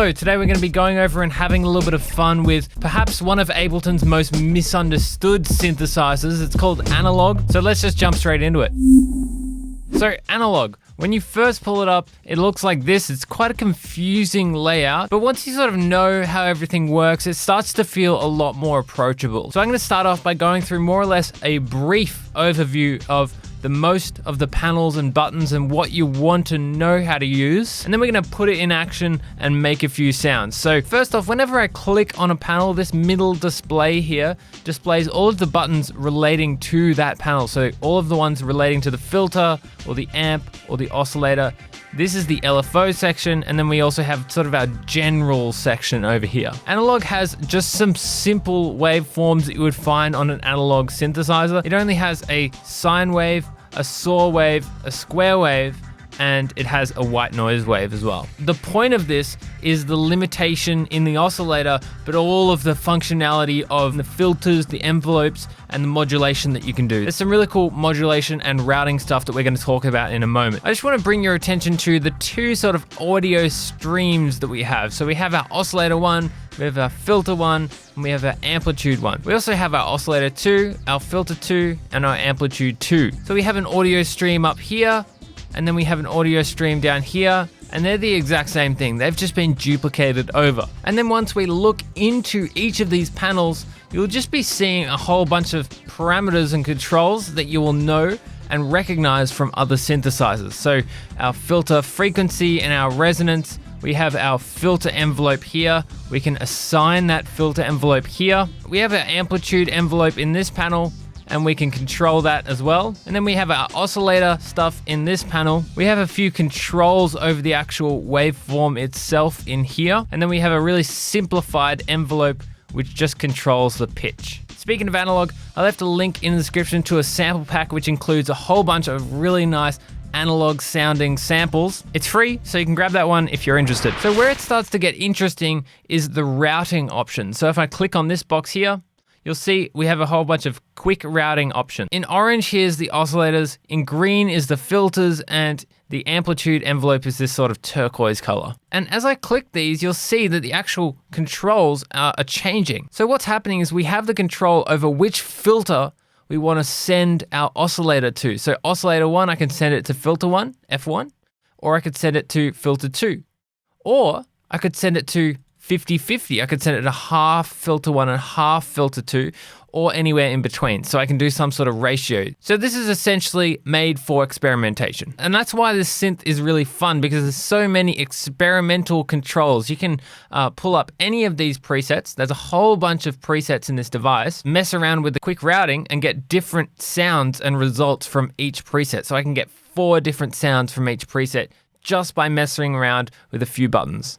So today we're going to be going over and having a little bit of fun with perhaps one of Ableton's most misunderstood synthesizers. It's called Analog. So let's just jump straight into it. So Analog, when you first pull it up, it looks like this. It's quite a confusing layout, but once you sort of know how everything works, it starts to feel a lot more approachable. So I'm going to start off by going through more or less a brief overview of the most of the panels and buttons and what you want to know how to use. And then we're gonna put it in action and make a few sounds. So first off, whenever I click on a panel, this middle display here displays all of the buttons relating to that panel. So all of the ones relating to the filter or the amp or the oscillator. This is the LFO section, and then we also have sort of our general section over here. Analog has just some simple waveforms that you would find on an analog synthesizer. It only has a sine wave, a saw wave, a square wave, and it has a white noise wave as well. The point of this is the limitation in the oscillator, but all of the functionality of the filters, the envelopes, and the modulation that you can do. There's some really cool modulation and routing stuff that we're going to talk about in a moment. I just want to bring your attention to the two sort of audio streams that we have. So we have our oscillator one, we have our filter one, and we have our amplitude one. We also have our oscillator 2, our filter 2, and our amplitude 2. So we have an audio stream up here, and then we have an audio stream down here, and they're the exact same thing. They've just been duplicated over. And then once we look into each of these panels, you'll just be seeing a whole bunch of parameters and controls that you will know and recognize from other synthesizers. So our filter frequency and our resonance, we have our filter envelope here. We can assign that filter envelope here. We have our amplitude envelope in this panel, and we can control that as well. And then we have our oscillator stuff in this panel. We have a few controls over the actual waveform itself in here. And then we have a really simplified envelope which just controls the pitch. Speaking of analog, I left a link in the description to a sample pack which includes a whole bunch of really nice analog sounding samples. It's free, so you can grab that one if you're interested. So where it starts to get interesting is the routing option. So if I click on this box here, you'll see we have a whole bunch of quick routing options. In orange, here's the oscillators. In green is the filters, and the amplitude envelope is this sort of turquoise color. And as I click these, you'll see that the actual controls are changing. So what's happening is we have the control over which filter we want to send our oscillator to. So oscillator 1, I can send it to filter 1, F1, or I could send it to filter 2, or I could send it to 50-50. I could send it to half filter 1 and half filter 2, or anywhere in between. So I can do some sort of ratio. So this is essentially made for experimentation. And that's why this synth is really fun, because there's so many experimental controls. You can pull up any of these presets. There's a whole bunch of presets in this device, mess around with the quick routing and get different sounds and results from each preset. So I can get 4 different sounds from each preset just by messing around with a few buttons.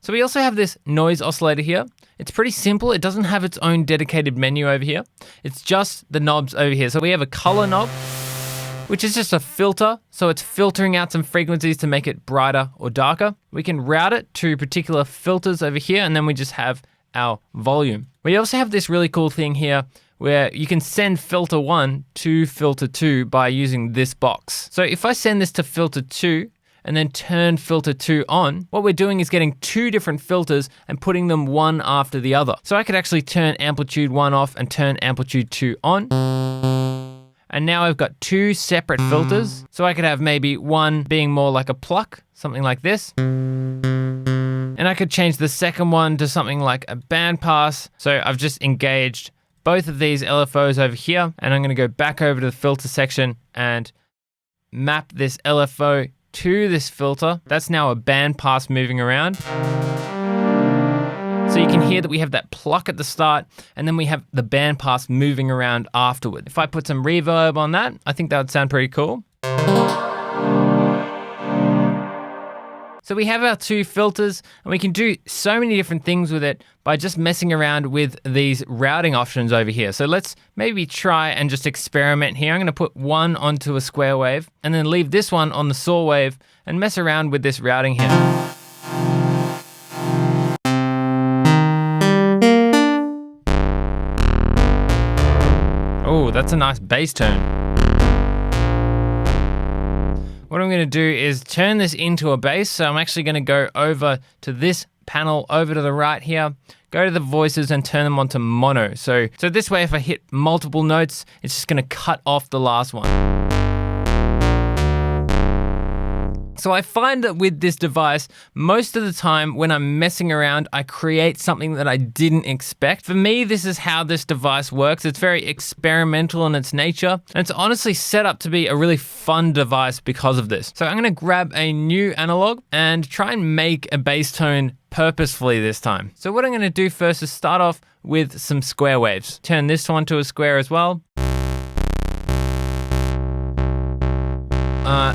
So we also have this noise oscillator here. It's pretty simple. It doesn't have its own dedicated menu over here. It's just the knobs over here. So we have a color knob, which is just a filter. So it's filtering out some frequencies to make it brighter or darker. We can route it to particular filters over here, and then we just have our volume. We also have this really cool thing here where you can send filter 1 to filter 2 by using this box. So if I send this to filter 2, and then turn filter 2 on, what we're doing is getting 2 different filters and putting them one after the other. So I could actually turn amplitude 1 off and turn amplitude 2 on. And now I've got 2 separate filters. So I could have maybe one being more like a pluck, something like this. And I could change the second one to something like a bandpass. So I've just engaged both of these LFOs over here, and I'm gonna go back over to the filter section and map this LFO to this filter. That's now a bandpass moving around. So you can hear that we have that pluck at the start, and then we have the bandpass moving around afterward. If I put some reverb on that, I think that would sound pretty cool. So we have our 2 filters, and we can do so many different things with it by just messing around with these routing options over here. So let's maybe try and just experiment here. I'm gonna put one onto a square wave and then leave this one on the saw wave and mess around with this routing here. Oh, that's a nice bass tone. What I'm I'm going to do is turn this into a bass. So I'm actually going to go over to this panel over to the right here, go to the voices and turn them onto mono. So this way, if I hit multiple notes, it's just going to cut off the last one. So I find that with this device, most of the time when I'm messing around, I create something that I didn't expect. For me, this is how this device works. It's very experimental in its nature, and it's honestly set up to be a really fun device because of this. So I'm gonna grab a new analog and try and make a bass tone purposefully this time. So what I'm gonna do first is start off with some square waves. Turn this one to a square as well.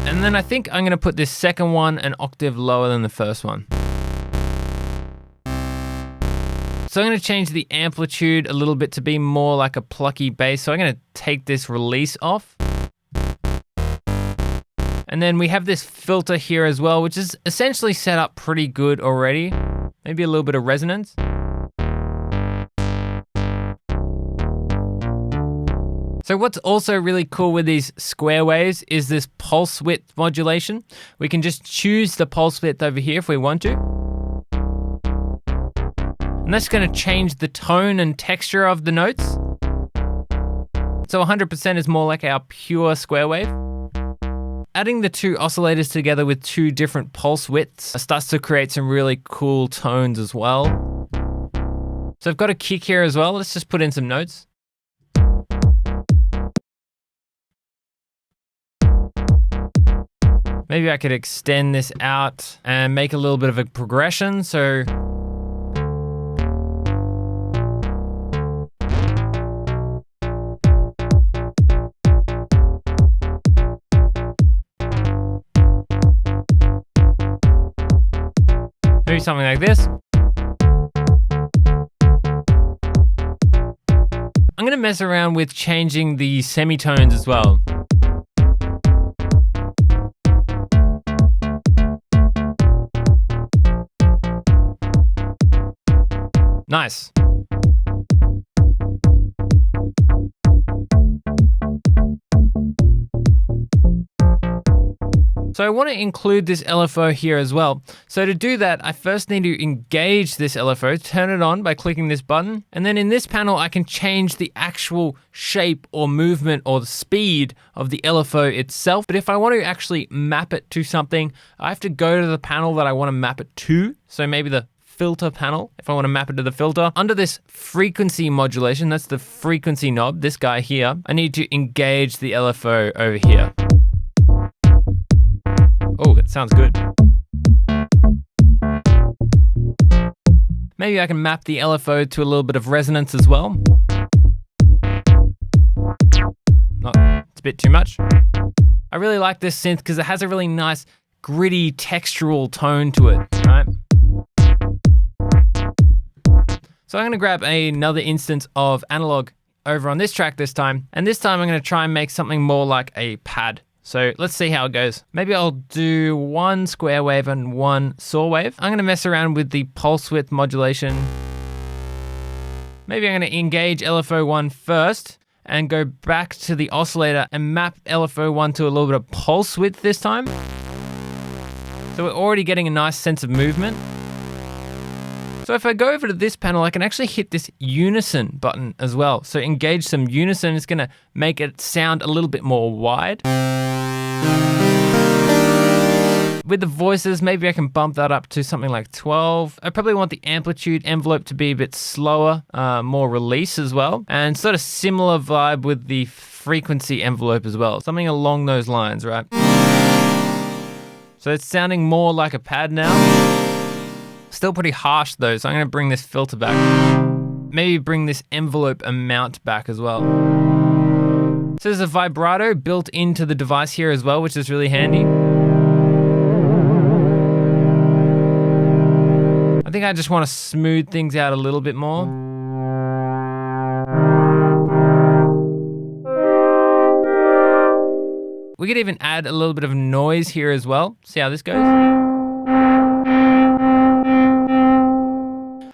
And then I think I'm gonna put this second one an octave lower than the first one. So I'm gonna change the amplitude a little bit to be more like a plucky bass. So I'm gonna take this release off. And then we have this filter here as well, which is essentially set up pretty good already. Maybe a little bit of resonance. So what's also really cool with these square waves is this pulse width modulation. We can just choose the pulse width over here if we want to. And that's going to change the tone and texture of the notes. So 100% is more like our pure square wave. Adding the two oscillators together with two different pulse widths starts to create some really cool tones as well. So I've got a kick here as well. Let's just put in some notes. Maybe I could extend this out and make a little bit of a progression. So maybe something like this. I'm gonna mess around with changing the semitones as well. Nice. So I want to include this LFO here as well. So to do that, I first need to engage this LFO, turn it on by clicking this button. And then in this panel, I can change the actual shape or movement or the speed of the LFO itself. But if I want to actually map it to something, I have to go to the panel that I want to map it to. So maybe the filter panel, if I want to map it to the filter. Under this frequency modulation, that's the frequency knob, this guy here, I need to engage the LFO over here. Oh, it sounds good. Maybe I can map the LFO to a little bit of resonance as well. It's a bit too much. I really like this synth because it has a really nice gritty textural tone to it, right? So I'm gonna grab another instance of analog over on this track this time. And this time I'm gonna try and make something more like a pad. So let's see how it goes. Maybe I'll do one square wave and one saw wave. I'm gonna mess around with the pulse width modulation. Maybe I'm gonna engage LFO1 first and go back to the oscillator and map LFO1 to a little bit of pulse width this time. So we're already getting a nice sense of movement. So if I go over to this panel, I can actually hit this unison button as well. So engage some unison, it's gonna make it sound a little bit more wide. With the voices, maybe I can bump that up to something like 12. I probably want the amplitude envelope to be a bit slower, more release as well. And sort of similar vibe with the frequency envelope as well. Something along those lines, right? So it's sounding more like a pad now. Still pretty harsh though, so I'm gonna bring this filter back. Maybe bring this envelope amount back as well. So there's a vibrato built into the device here as well, which is really handy. I think I just want to smooth things out a little bit more. We could even add a little bit of noise here as well. See how this goes?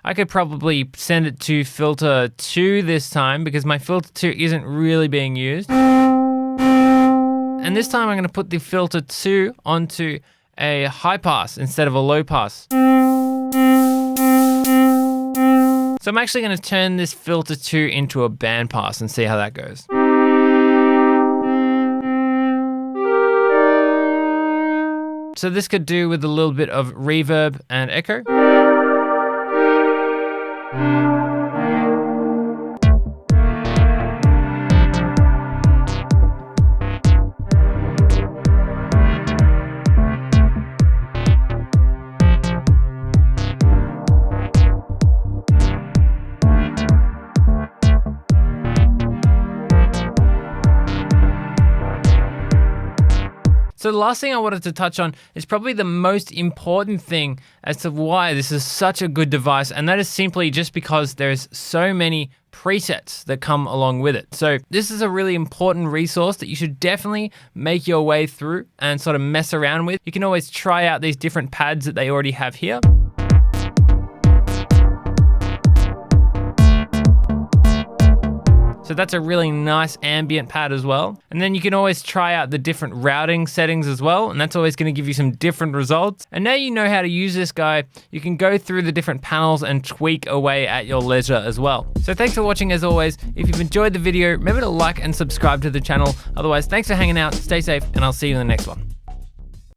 I could probably send it to filter 2 this time because my filter 2 isn't really being used. And And this time I'm going to put the filter 2 onto a high pass instead of a low pass. So I'm actually going to turn this filter 2 into a band pass and see how that goes. So this could do with a little bit of reverb and echo. So the last thing I wanted to touch on is probably the most important thing as to why this is such a good device, and that is simply just because there's so many presets that come along with it. So this is a really important resource that you should definitely make your way through and sort of mess around with. You can always try out these different pads that they already have here. So that's a really nice ambient pad as well. And then you can always try out the different routing settings as well, and that's always going to give you some different results. And now you know how to use this guy, you can go through the different panels and tweak away at your leisure as well. So thanks for watching as always. If you've enjoyed the video, remember to like and subscribe to the channel. Otherwise, thanks for hanging out, stay safe, and I'll see you in the next one.